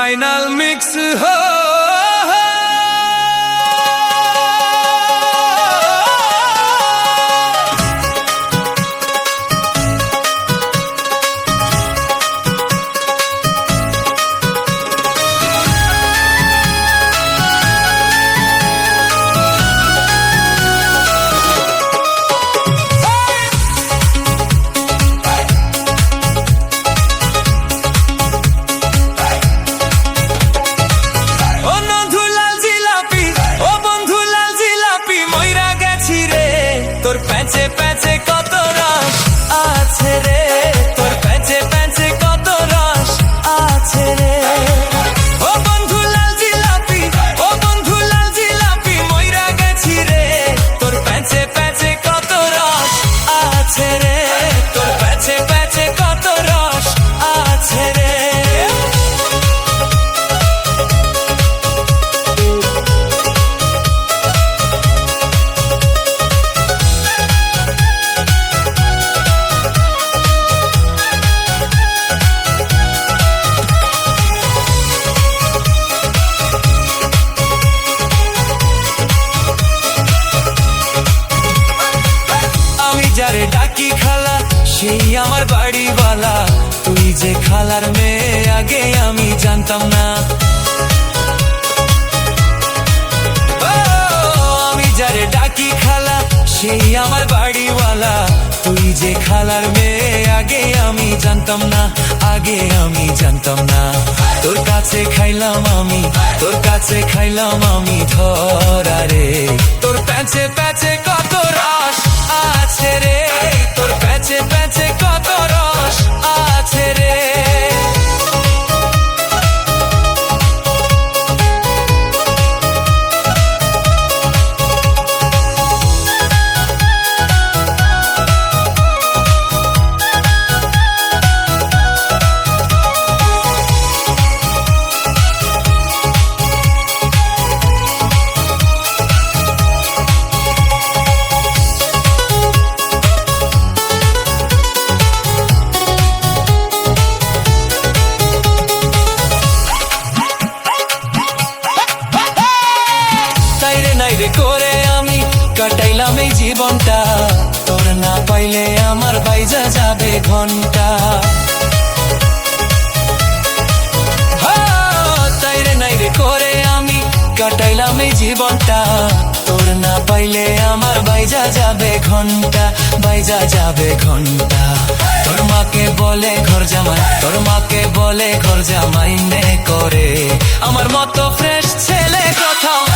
final mix हो তোর প্যাচে প্যাচে কত রস আছে রে তোর প্যাচে প্যাচে কত রস আছে রে ও বন্ধু লাল জিলাপি ও বন্ধু লাল জিলাপি মইরা গেছি রে তোর প্যাচে প্যাচে কত রস আছে রে তোর প্যাচে প্যাচে কত রস আছে রে যারে ডাকি খালা সেই আমার বাড়িওয়ালা তুই যে খালার মেয়ে আগে আমি জানতাম না আমি যারে ডাকি খালা সেই আমার বাড়িওয়ালা তুই যে খালার মেয়ে আগে আমি জানতাম না আগে আমি জানতাম না তোর কাছে খাইলাম আমি তোর কাছে খাইলাম আমি ধরা রে তোর প্যাচে প্যাচে কত রস আছে রে তোর প্যাচে প্যাচে কত রস আছে রে করে আমি কাটাইলাম এই জীবনটা তোর না পাইলে আমার বাইজা যাবে ঘন্টা তাই রে নাই রে করে আমি কাটাইলাম এই জীবনটা তোর না পাইলে আমার বাইজা যাবে ঘন্টা বাইজা যাবে ঘন্টা তোর মাকে বলে ঘর জামাই তোর মাকে বলে ঘর জামাই নে করে আমার মতো ফ্রেশ ছেলে কোথাও